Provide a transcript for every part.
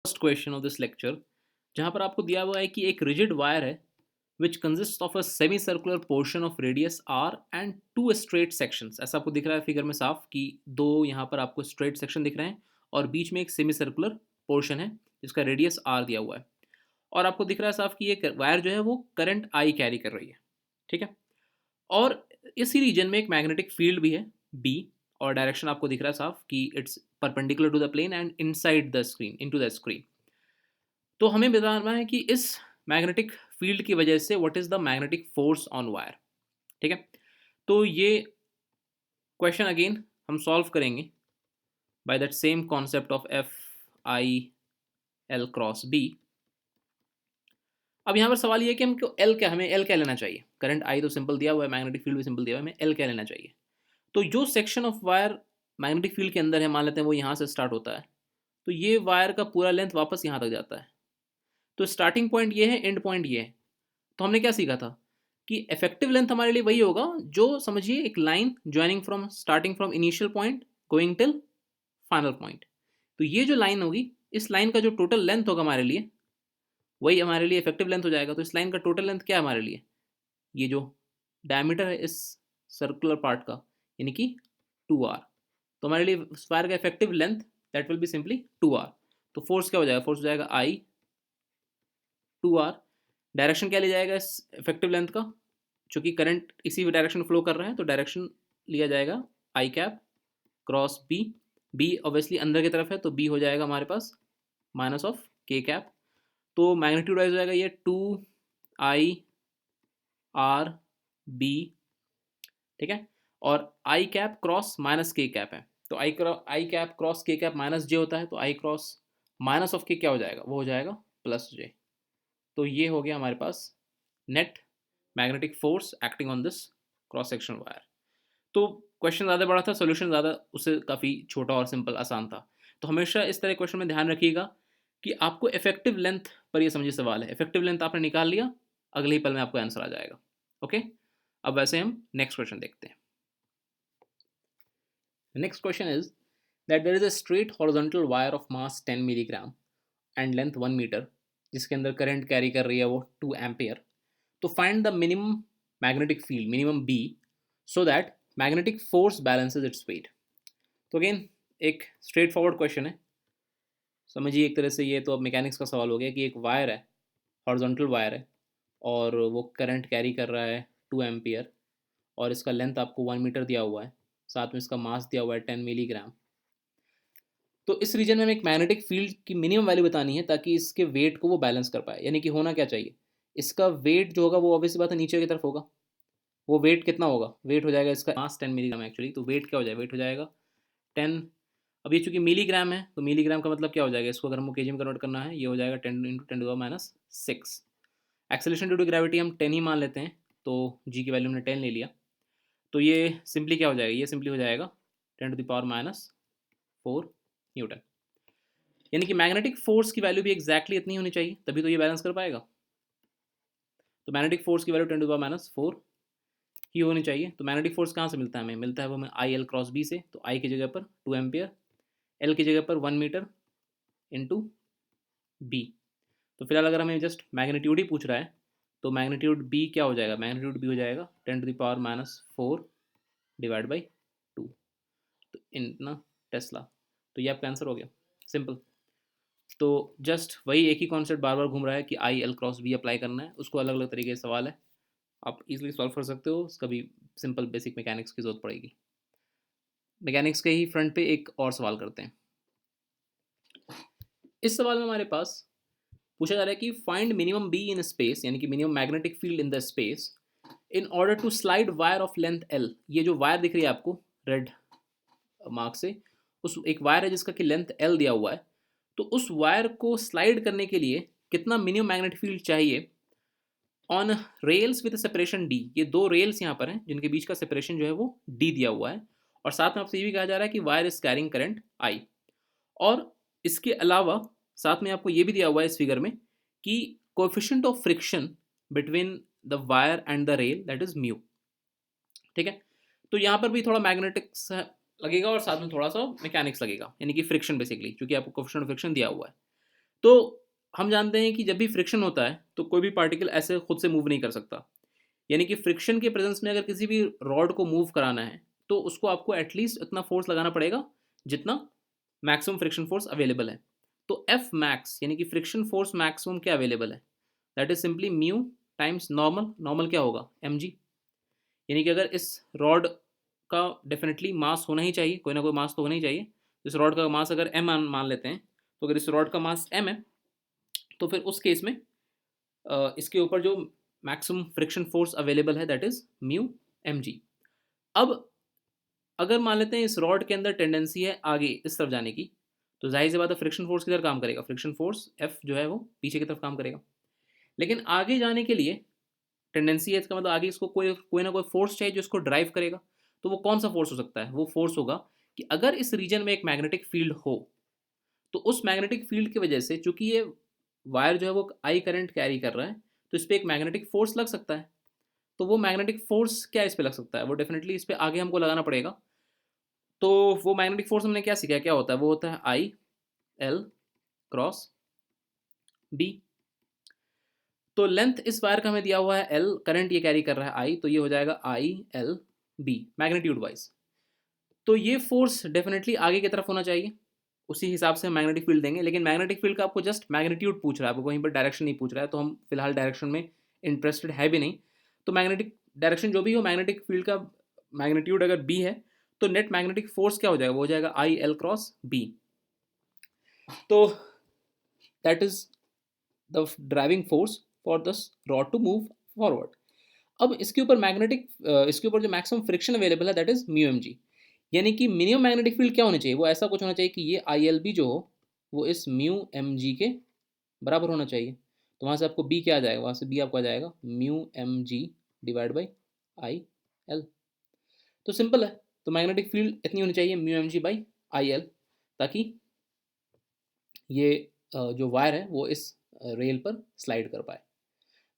First question of this lecture, जहाँ पर आपको दिया हुआ है कि एक रिजिड वायर है which consist of a semi circular portion of radius R and two straight sections. ऐसा आपको दिख रहा है फिगर में साफ कि दो यहाँ पर आपको स्ट्रेट सेक्शन दिख रहे हैं और बीच में एक सेमी सर्कुलर पोर्शन है जिसका रेडियस आर दिया हुआ है। और आपको दिख रहा है साफ कि ये वायर जो है वो करंट आई कैरी कर रही है। ठीक है। और इसी रीजन में एक मैग्नेटिक फील्ड भी है बी, और डायरेक्शन आपको दिख रहा है साफ कि it's perpendicular to the plane and inside the screen, into the screen. तो हमें बताना है कि इस मैग्नेटिक फील्ड की वजह से what is the magnetic force on wire. ठीक है। तो ये क्वेश्चन अगेन हम सॉल्व करेंगे by that same concept of F I L cross B. अब यहाँ पर सवाल ये है कि हमको हमें एल क्या लेना चाहिए। करंट आई तो सिंपल दिया हुआ है, मैग्नेटिक फील्ड भी सिंपल दिया हुआ है, हमें एल क्या लेना चाहिए। तो जो section of wire magnetic field के अंदर है, मान लेते हैं वो यहाँ से स्टार्ट होता है, तो ये वायर का पूरा लेंथ वापस यहाँ तक जाता है। तो स्टार्टिंग पॉइंट ये है, एंड पॉइंट ये है। तो हमने क्या सीखा था कि इफेक्टिव लेंथ हमारे लिए वही होगा जो समझिए एक line joining from starting from initial point going till final point. तो ये जो लाइन होगी, इस लाइन का जो टोटल लेंथ होगा हमारे लिए, वही हमारे लिए इफेक्टिव लेंथ हो जाएगा। तो इस लाइन का टोटल लेंथ क्या है हमारे लिए, ये जो डायमीटर है इस सर्कुलर पार्ट का, यानी कि 2r। तो हमारे लिए स्क्वायर का effective length that will be simply 2r। तो फोर्स क्या हो जाएगा, फोर्स हो जाएगा आई 2r। डायरेक्शन क्या लिया जाएगा इस इफेक्टिव लेंथ का, चूंकि करंट इसी डायरेक्शन में फ्लो कर रहा है तो डायरेक्शन लिया जाएगा i cap cross B. B obviously अंदर की तरफ है तो बी हो जाएगा हमारे पास माइनस ऑफ के कैप। तो मैग्नीट्यूड वाइज हो जाएगा ये 2 आई आर बी। ठीक है। और आई कैप क्रॉस माइनस के कैप है, तो आई कैप क्रॉस के कैप माइनस जे होता है, तो आई क्रॉस माइनस ऑफ के क्या हो जाएगा, वो हो जाएगा प्लस जे। तो ये हो गया हमारे पास net magnetic force acting on this cross section wire. तो क्वेश्चन ज़्यादा बड़ा था, सोल्यूशन ज़्यादा उससे काफ़ी छोटा और सिंपल आसान था। तो हमेशा इस तरह क्वेश्चन में ध्यान रखिएगा कि आपको इफेक्टिव लेंथ पर ये समझिए सवाल है, इफेक्टिव लेंथ आपने निकाल लिया, अगले ही पल में आपको आंसर आ जाएगा। ओके। अब वैसे हम नेक्स्ट क्वेश्चन देखते हैं। Next question is that there is a straight horizontal wire of mass 10 milligram and length 1 metre, जिसके अंदर करंट कैरी कर रही है वो 2 एम्पियर। तो find the minimum magnetic field, minimum B, so that magnetic force balances its weight. तो again एक straightforward question है, समझिए एक तरह से ये तो अब मैकेनिक्स का सवाल हो गया कि एक वायर है, हॉरिजॉन्टल वायर है, और वो करंट कैरी कर रहा है 2 एम्पियर, और इसका लेंथ आपको 1 मीटर दिया हुआ है, साथ में इसका मास दिया हुआ है 10 मिलीग्राम। तो इस रीजन में हमें एक मैग्नेटिक फील्ड की मिनिमम वैल्यू बतानी है ताकि इसके वेट को वो बैलेंस कर पाए। यानी कि होना क्या चाहिए, इसका वेट जो होगा वो ऑब्वियसली बात है नीचे की तरफ होगा। वो वेट कितना होगा, वेट हो जाएगा इसका मास 10 मिलीग्राम एक्चुअली, तो वेट क्या हो जाएगा, वेट हो जाएगा 10। अब ये चूंकि मिलीग्राम है तो मिलीग्राम का मतलब क्या हो जाएगा, इसको अगर हमको केजी में कन्वर्ट करना है, ये हो जाएगा 10 × 10⁻⁶। एक्सेलरेशन ड्यू टू ग्रेविटी हम 10 ही मान लेते हैं, तो जी की वैल्यू हमने 10 ले लिया। तो ये सिंपली क्या हो जाएगा, ये सिंपली हो जाएगा 10⁻⁴ न्यूटन। यानी कि मैग्नेटिक फोर्स की वैल्यू भी एग्जैक्टली इतनी होनी चाहिए, तभी तो ये बैलेंस कर पाएगा। तो मैग्नेटिक फोर्स की वैल्यू 10⁻⁴ ही होनी चाहिए। तो मैग्नेटिक फोर्स कहाँ से मिलता है, हमें मिलता है वो हमें आई एल क्रॉस बी से। तो आई की जगह पर 2 एम्पियर, एल की जगह पर 1 मीटर इंटू बी। तो फिलहाल अगर हमें जस्ट मैग्नीट्यूड ही पूछ रहा है तो मैग्नीट्यूड बी क्या हो जाएगा, मैग्नीट्यूड बी हो जाएगा 10⁻⁴ डिवाइड बाई 2, तो इतना टेस्ला। तो ये आपका आंसर हो गया, सिंपल। तो जस्ट वही एक ही कॉन्सेप्ट बार बार घूम रहा है कि I L cross B apply करना है, उसको अलग अलग तरीके से सवाल है, आप इजीली सॉल्व कर सकते हो, उसका भी सिंपल बेसिक मैकेनिक्स की जरूरत पड़ेगी। मैकेनिक्स के ही फ्रंट पे एक और सवाल करते हैं। इस सवाल में हमारे पास पूछा जा रहा है कि find minimum B in space, यानी कि minimum magnetic field in the space in order to slide wire of length L. ये जो वायर दिख रही है आपको रेड मार्क से, उस एक वायर है जिसका कि लेंथ एल दिया हुआ है। तो उस वायर को स्लाइड करने के लिए कितना मिनिमम मैग्नेटिक फील्ड चाहिए on rails with separation D. ये दो रेल्स यहाँ पर हैं जिनके बीच का सेपरेशन जो है वो डी दिया हुआ है, और साथ में आपसे ये भी कहा जा रहा है कि wire is carrying current I. और इसके अलावा साथ में आपको ये भी दिया हुआ है इस फिगर में कि coefficient of friction between the wire and the rail that is mu. ठीक है। तो यहाँ पर भी थोड़ा मैग्नेटिक्स लगेगा और साथ में थोड़ा सा मैकेनिक्स लगेगा, यानी कि फ्रिक्शन बेसिकली, क्योंकि आपको कोएफिशिएंट ऑफ फ्रिक्शन दिया हुआ है। तो हम जानते हैं कि जब भी फ्रिक्शन होता है तो कोई भी पार्टिकल ऐसे खुद से मूव नहीं कर सकता, यानी कि फ्रिक्शन के प्रेजेंस में अगर किसी भी रॉड को मूव कराना है तो उसको आपको एटलीस्ट इतना फोर्स लगाना पड़ेगा जितना मैक्सिमम फ्रिक्शन फोर्स अवेलेबल है। तो एफ मैक्स यानी कि फ्रिक्शन फोर्स मैक्सिमम क्या अवेलेबल है, that is simply mu times normal. Normal क्या होगा, एम जी। यानी कि अगर इस रॉड का डेफिनेटली मास होना ही चाहिए, कोई ना कोई मास तो होना ही चाहिए। इस रॉड का मास अगर एम मान लेते हैं, तो अगर इस रॉड का मास एम है तो फिर उस केस में इसके ऊपर जो मैक्सिमम फ्रिक्शन फोर्स अवेलेबल है that is mu M G. अब अगर मान लेते हैं इस रॉड के अंदर टेंडेंसी है आगे इस तरफ जाने की, तो जाहिर सी बात है फ्रिक्शन फोर्स किधर काम करेगा, फ्रिक्शन फोर्स एफ जो है वो पीछे की तरफ काम करेगा। लेकिन आगे जाने के लिए टेंडेंसी है, इसका मतलब आगे इसको कोई कोई ना कोई फोर्स चाहिए जो इसको ड्राइव करेगा। तो वो कौन सा फोर्स हो सकता है, वो फोर्स होगा कि अगर इस रीजन में एक मैग्नेटिक फील्ड हो तो उस मैग्नेटिक फील्ड की वजह से, चूंकि ये वायर जो है वो आई करंट कैरी कर रहा है, तो इस पर एक मैग्नेटिक फोर्स लग सकता है। तो वो मैग्नेटिक फोर्स क्या इस पे लग सकता है, वो डेफिनेटली इस पे आगे हमको लगाना पड़ेगा। तो वो मैग्नेटिक फोर्स हमने क्या सीखा, क्या होता है, वो होता है आई एल क्रॉस बी। तो लेंथ इस वायर का हमें दिया हुआ है एल, करंट ये कैरी कर रहा है आई, तो ये हो जाएगा I L B magnitude wise. तो ये फोर्स डेफिनेटली आगे की तरफ होना चाहिए, उसी हिसाब से हम मैग्नेटिक फील्ड देंगे। लेकिन मैग्नेटिक फील्ड का आपको जस्ट मैग्नीट्यूड पूछ रहा है, आपको कहीं पर डायरेक्शन नहीं पूछ रहा है, तो हम फिलहाल डायरेक्शन में इंटरेस्टेड है भी नहीं। तो मैग्नेटिक डायरेक्शन जो भी हो, मैग्नेटिक फील्ड का मैग्नीट्यूड अगर बी है तो नेट मैग्नेटिक फोर्स क्या हो जाएगा, वो हो जाएगा आई एल क्रॉस बी। तो that is the driving force for this rod to move forward. अब इसके ऊपर मैग्नेटिक इसके ऊपर जो मैक्सिमम फ्रिक्शन अवेलेबल है that is mu M G. यानी कि मिनिमम मैग्नेटिक फील्ड क्या होना चाहिए, वो ऐसा कुछ होना चाहिए कि ये आई एल बी जो हो वो इस म्यू एम जी के बराबर होना चाहिए। तो वहाँ से आपको बी क्या आ जाएगा, वहाँ से बी आपको आ जाएगा mu M G divide by I L. तो सिंपल है, तो मैग्नेटिक फील्ड इतनी होनी चाहिए mu M G by I L, ताकि ये जो वायर है वो इस रेल पर स्लाइड कर पाए।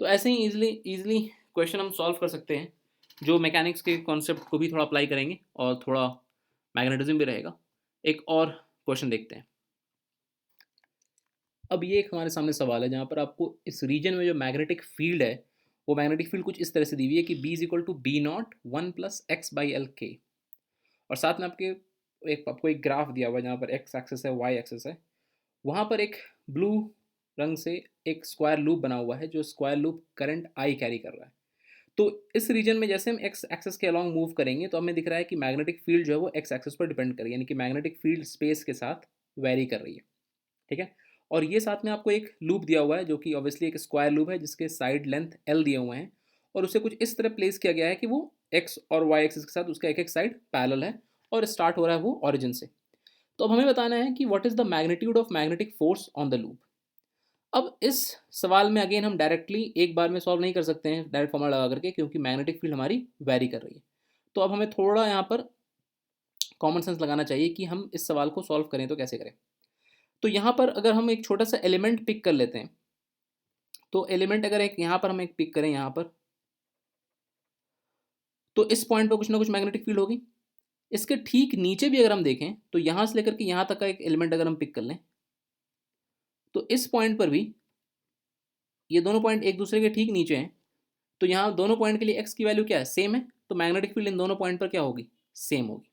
तो ऐसे ही इजीली इजीली क्वेश्चन हम सॉल्व कर सकते हैं, जो मैकेनिक्स के कॉन्सेप्ट को भी थोड़ा अप्लाई करेंगे और थोड़ा मैग्नेटिज्म भी रहेगा। एक और क्वेश्चन देखते हैं। अब ये एक हमारे सामने सवाल है जहाँ पर आपको इस रीजन में जो मैग्नेटिक फील्ड है, वो मैग्नेटिक फील्ड कुछ इस तरह से दी हुई है कि B is equal to B not one plus X by L K. और साथ में आपको एक ग्राफ दिया हुआ है जहाँ पर एक्स एक्सेस है, वाई एक्सेस है। वहाँ पर एक ब्लू रंग से एक स्क्वायर लूप बना हुआ है, जो square loop current I carry कर रहा है। तो इस रीजन में जैसे हम एक्स एक्सेस के अलॉन्ग मूव करेंगे तो हमें दिख रहा है कि मैग्नेटिक फील्ड जो है वो एक्स एक्सेस पर डिपेंड कर रही है, यानी कि मैग्नेटिक फील्ड स्पेस के साथ वेरी कर रही है। ठीक है। और ये साथ में आपको एक लूप दिया हुआ है जो कि ऑब्वियसली एक स्क्वायर लूप है, जिसके साइड लेंथ एल दिए हुए हैं, और उसे कुछ इस तरह प्लेस किया गया है कि वो एक्स और वाई एक्सिस के साथ उसका एक एक साइड पैरेलल है और स्टार्ट हो रहा है वो ऑरिजिन से। तो अब हमें बताना है कि what is the magnitude of magnetic force on the loop. अब इस सवाल में अगेन हम डायरेक्टली एक बार में सॉल्व नहीं कर सकते हैं डायरेक्ट फॉर्मूला लगा करके, क्योंकि मैग्नेटिक फील्ड हमारी वेरी कर रही है। तो अब हमें थोड़ा यहाँ पर कॉमन सेंस लगाना चाहिए कि हम इस सवाल को सॉल्व करें तो कैसे करें। तो यहाँ पर अगर हम एक छोटा सा एलिमेंट पिक कर लेते हैं, तो एलिमेंट अगर एक यहाँ पर हम एक पिक करें यहाँ पर, तो इस पॉइंट पर कुछ ना कुछ मैग्नेटिक फील्ड होगी। इसके ठीक नीचे भी अगर हम देखें तो यहाँ से लेकर के यहाँ तक का एक एलिमेंट अगर हम पिक कर लें, तो इस पॉइंट पर भी ये दोनों पॉइंट एक दूसरे के ठीक नीचे हैं। तो यहाँ दोनों पॉइंट के लिए एक्स की वैल्यू क्या है, सेम है। तो मैग्नेटिक फील्ड इन दोनों पॉइंट पर क्या होगी, सेम होगी।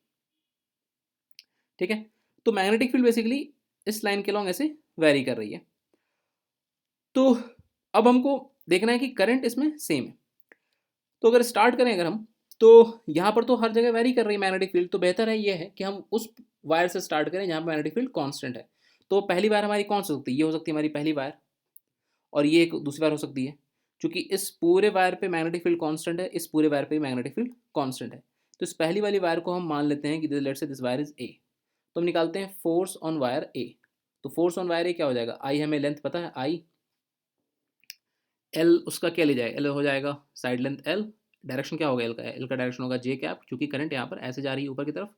ठीक है। तो मैग्नेटिक फील्ड बेसिकली इस लाइन के लॉन्ग ऐसे वेरी कर रही है। तो अब हमको देखना है कि करंट इसमें सेम है। तो अगर स्टार्ट करें अगर हम, तो यहाँ पर तो हर जगह वेरी कर रही है मैग्नेटिक फील्ड, तो बेहतर है ये है कि हम उस वायर से स्टार्ट करें जहाँ पर मैग्नेटिक फील्ड कांस्टेंट है। तो पहली वायर हमारी कौन सी हो सकती है, ये हो सकती है हमारी पहली वायर, और ये एक दूसरी वायर हो सकती है। क्योंकि इस पूरे वायर पे मैग्नेटिक फील्ड कांस्टेंट है, इस पूरे वायर पे मैग्नेटिक फील्ड कांस्टेंट है। तो इस पहली वाली वायर को हम मान लेते हैं कि let's say this wire is a. तो हम निकालते हैं फोर्स ऑन वायर ए। तो फोर्स ऑन वायर ए क्या हो जाएगा, आई हमें लेंथ पता है आई, एल उसका क्या ले जाएगा, एल हो जाएगा साइड लेंथ एल। डायरेक्शन क्या होगा एल का, एल का डायरेक्शन होगा जे कैप, क्योंकि करंट यहाँ पर ऐसे जा रही है ऊपर की तरफ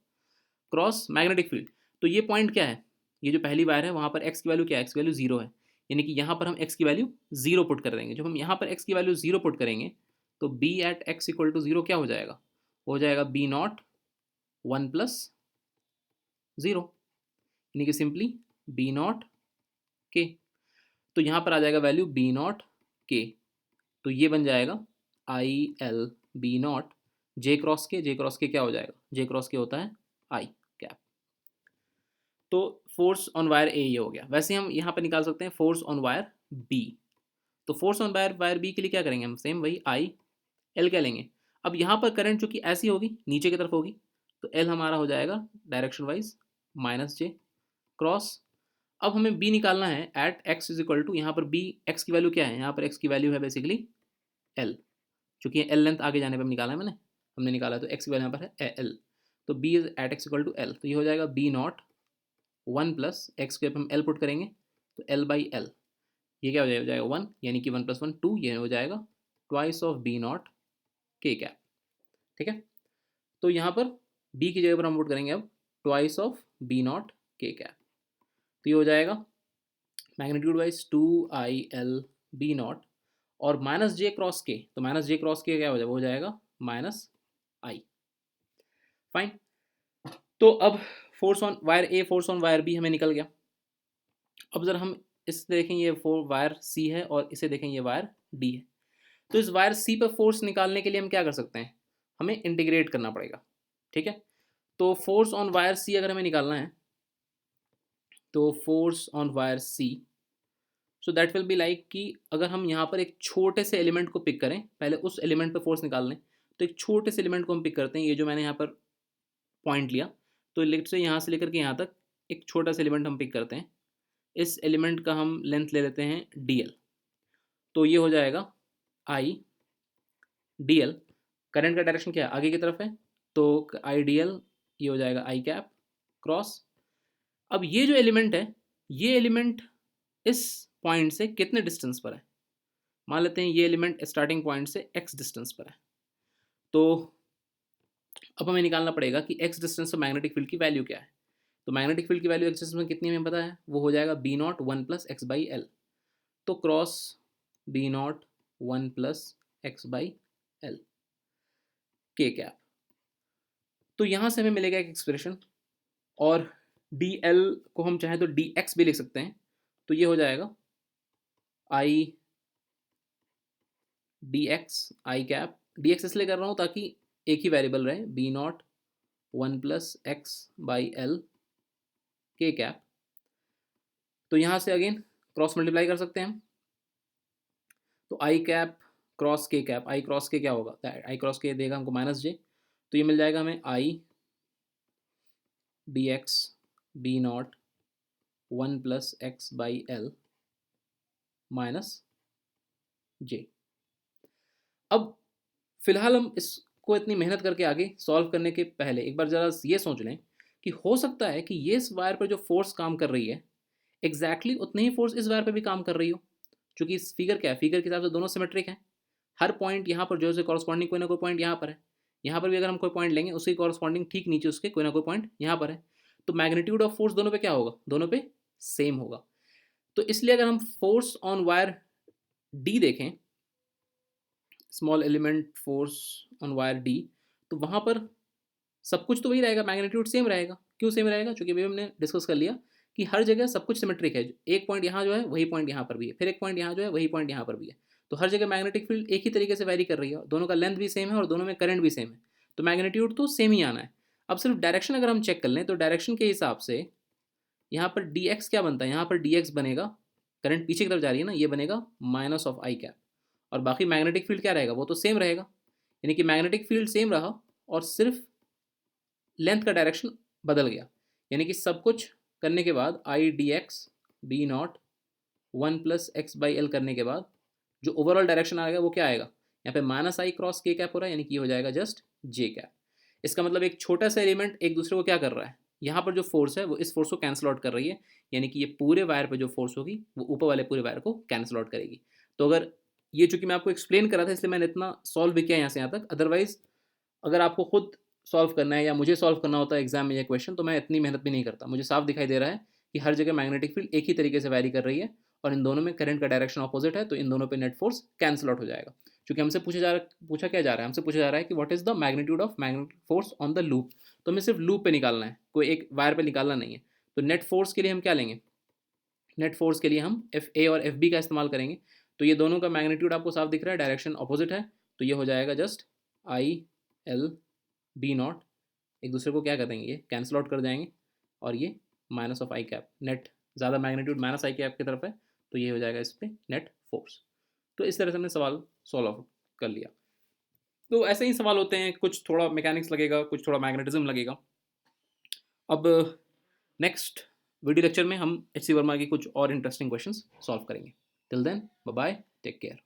क्रॉस मैग्नेटिक फील्ड। तो ये पॉइंट क्या है, ये जो पहली वायर है वहाँ पर एक्स की वैल्यू क्या है, एक्स की वैल्यू जीरो है। यानी कि यहाँ पर हम एक्स की वैल्यू जीरो पुट कर देंगे। जब हम यहाँ पर एक्स की वैल्यू जीरो पुट करेंगे तो B at X equal to zero क्या हो जाएगा B not one plus zero, यानी कि सिंपली बी नॉट के। तो यहाँ पर आ जाएगा वैल्यू बी नॉट के, तो ये बन जाएगा I L B not J cross K क्या हो जाएगा, जे क्रॉस के होता है आई कैप। तो फोर्स ऑन वायर ए ये हो गया। वैसे हम यहाँ पर निकाल सकते हैं फोर्स ऑन वायर बी। तो फोर्स ऑन वायर बी के लिए क्या करेंगे हम, सेम वही आई एल क्या लेंगे। अब यहाँ पर करंट चूंकि ऐसी होगी नीचे की तरफ होगी, तो एल हमारा हो जाएगा direction wise minus J cross. अब हमें बी निकालना है at X is equal to, यहाँ पर बी एक्स की वैल्यू क्या है, यहाँ पर एक्स की वैल्यू है बेसिकली एल, चूंकि एल लेंथ आगे जाने पर निकाला है हमने निकाला, तो एक्स की वैल्यू यहाँ पर है एल। तो B is at X equal to L, तो ये हो जाएगा बी नॉट 1 प्लस एक्स के हम एल पुट करेंगे तो एल बाई एल, ये क्या हो जाएगा 1, यानी कि 1 + 1 2, ये हो जाएगा twice of B not K cap. ठीक है, तो यहाँ पर बी की जगह पर हम पुट करेंगे अब twice of B not K cap, तो ये हो जाएगा magnitude wise 2IL B not और माइनस जे क्रॉस के, तो माइनस जे क्रॉस के क्या हो जाएगा, वो हो जाएगा माइनस आई। फाइन, तो अब force on wire A force on wire B हमें निकल गया। अब जरा हम इस देखें, ये वायर सी है और इसे देखें ये वायर डी है। तो इस वायर सी पर फोर्स निकालने के लिए हम क्या कर सकते हैं, हमें इंटीग्रेट करना पड़ेगा। ठीक है, तो फोर्स ऑन वायर सी अगर हमें निकालना है तो force on wire C, so that will be like कि अगर हम यहाँ पर एक छोटे से एलिमेंट को पिक करें, पहले उस एलिमेंट पर फोर्स निकाल लें, तो एक छोटे से एलिमेंट को हम पिक करते हैं, ये जो मैंने यहाँ पर पॉइंट लिया, तो लेट से यहाँ से लेकर के यहाँ तक एक छोटा सा एलिमेंट हम पिक करते हैं, इस एलिमेंट का हम लेंथ ले लेते हैं dl, तो ये हो जाएगा आई dl, करंट का डायरेक्शन क्या है, आगे की तरफ है, तो आई dl ये हो जाएगा आई कैप क्रॉस। अब ये जो एलिमेंट है, ये एलिमेंट इस पॉइंट से कितने डिस्टेंस पर है, मान लेते हैं ये एलिमेंट स्टार्टिंग पॉइंट से x डिस्टेंस पर है, तो अब हमें निकालना पड़ेगा कि x डिस्टेंस पर मैग्नेटिक फील्ड की वैल्यू क्या है। तो मैग्नेटिक फील्ड की वैल्यू x डिस्टेंस में कितनी हमें पता है, वो हो जाएगा B not 1 + x by L, तो cross B not 1 + x by L के कैप। तो यहाँ से हमें मिलेगा एक एक्सप्रेशन, और डी एल को हम चाहें तो डी एक्स भी लिख सकते हैं, तो ये हो जाएगा I D X I cap, D X इसलिए कर रहा हूँ ताकि एक ही वेरिएबल रहे, B not 1 + x by L के कैप। तो यहाँ से अगेन क्रॉस मल्टीप्लाई कर सकते हैं हम, तो आई कैप क्रॉस के कैप, आई क्रॉस के क्या होगा, आई क्रॉस के देगा हमको माइनस जे, तो ये मिल जाएगा हमें I D x B not 1 + x by L minus j. अब फिलहाल हम इसको इतनी मेहनत करके आगे सॉल्व करने के पहले एक बार ज़रा ये सोच लें कि हो सकता है कि ये इस वायर पर जो फोर्स काम कर रही है एग्जैक्टली उतनी ही फोर्स इस वायर पर भी काम कर रही हो, क्योंकि इस फिगर क्या है, फिगर के हिसाब से दोनों सिमेट्रिक हैं, हर पॉइंट यहाँ पर जो है कॉरस्पॉन्डिंग कोई ना कोई पॉइंट यहाँ पर है, यहाँ पर भी अगर हम कोई पॉइंट लेंगे उसकी कॉरस्पॉन्डिंग ठीक नीचे उसके कोई ना कोई पॉइंट यहाँ पर है, तो मैग्नीट्यूड ऑफ फोर्स दोनों पे क्या होगा, दोनों पे सेम होगा। तो इसलिए अगर हम फोर्स ऑन वायर डी देखें, small element force on wire D, तो वहाँ पर सब कुछ तो वही रहेगा, मैग्नीट्यूड सेम रहेगा। क्यों सेम रहेगा, क्योंकि अभी हमने डिस्कस कर लिया कि हर जगह सब कुछ सिमेट्रिक है, एक पॉइंट यहाँ जो है वही पॉइंट यहाँ पर भी है, फिर एक पॉइंट यहाँ जो है वही पॉइंट यहाँ पर भी है, तो हर जगह मैग्नेटिक फील्ड एक ही तरीके से वैरी कर रही है, दोनों का लेंथ भी सेम है और दोनों में करंट भी सेम है, तो मैग्नीट्यूड तो सेम ही आना है। अब सिर्फ डायरेक्शन अगर हम चेक कर लें तो डायरेक्शन के हिसाब से यहाँ पर डी एक्स क्या बनता है, यहाँ पर डी एक्स बनेगा, करंट पीछे की तरफ जा रही है ना, ये बनेगा माइनस ऑफ आई कैप, और बाकी मैग्नेटिक फील्ड क्या रहेगा, वो तो सेम रहेगा, यानी कि मैग्नेटिक फील्ड सेम रहा और सिर्फ लेंथ का डायरेक्शन बदल गया, यानी कि सब कुछ करने के बाद I D x B not 1 + x by L करने के बाद जो ओवरऑल डायरेक्शन आएगा वो क्या आएगा, यहाँ पे माइनस आई क्रॉस के कैप हो रहा है, यानी कि ये हो जाएगा जस्ट जे कैप। इसका मतलब एक छोटा सा एलिमेंट एक दूसरे को क्या कर रहा है, यहाँ पर जो फोर्स है वो इस फोर्स को कैंसिल आउट कर रही है, यानी कि ये पूरे वायर पर जो फोर्स होगी वो ऊपर वाले पूरे वायर को कैंसिल आउट करेगी। तो अगर ये चूंकि मैं आपको एक्सप्लेन करा था इसलिए मैंने इतना सॉल्व भी किया यहाँ से यहाँ तक, अदरवाइज अगर आपको खुद सॉल्व करना है या मुझे सॉल्व करना होता है एग्जाम में ये क्वेश्चन, तो मैं इतनी मेहनत भी नहीं करता। मुझे साफ दिखाई दे रहा है कि हर जगह मैग्नेटिक फील्ड एक ही तरीके से वैरी कर रही है और इन दोनों में करंट का डायरेक्शन ऑपोजिट है, तो इन दोनों पे नेट फोर्स कैंसिल आउट हो जाएगा। क्योंकि हमसे पूछा क्या जा रहा है, हमसे पूछा जा रहा है कि what is the magnitude of magnetic force on the loop, तो हमें सिर्फ लूप पे निकालना है, कोई एक वायर पे निकालना नहीं है। तो नेट फोर्स के लिए हम क्या लेंगे, नेट फोर्स के लिए हम एफ ए और एफ बी का इस्तेमाल करेंगे। तो ये दोनों का मैग्नीट्यूड आपको साफ दिख रहा है, डायरेक्शन अपोजिट है, तो ये हो जाएगा just I L B not, एक दूसरे को क्या कर देंगे, ये कैंसिल आउट कर जाएंगे, और ये minus of I cap, net ज़्यादा मैग्नीट्यूड माइनस आई कैप की तरफ है, तो ये हो जाएगा इस पर नेट फोर्स। तो इस तरह से हमने सवाल सॉल्व कर लिया। तो ऐसे ही सवाल होते हैं, कुछ थोड़ा मैकेनिक्स लगेगा, कुछ थोड़ा मैग्नेटिज्म लगेगा। अब नेक्स्ट वीडियो लेक्चर में हम एच सी वर्मा की कुछ और इंटरेस्टिंग क्वेश्चंस सॉल्व करेंगे। Till then bye bye, take care.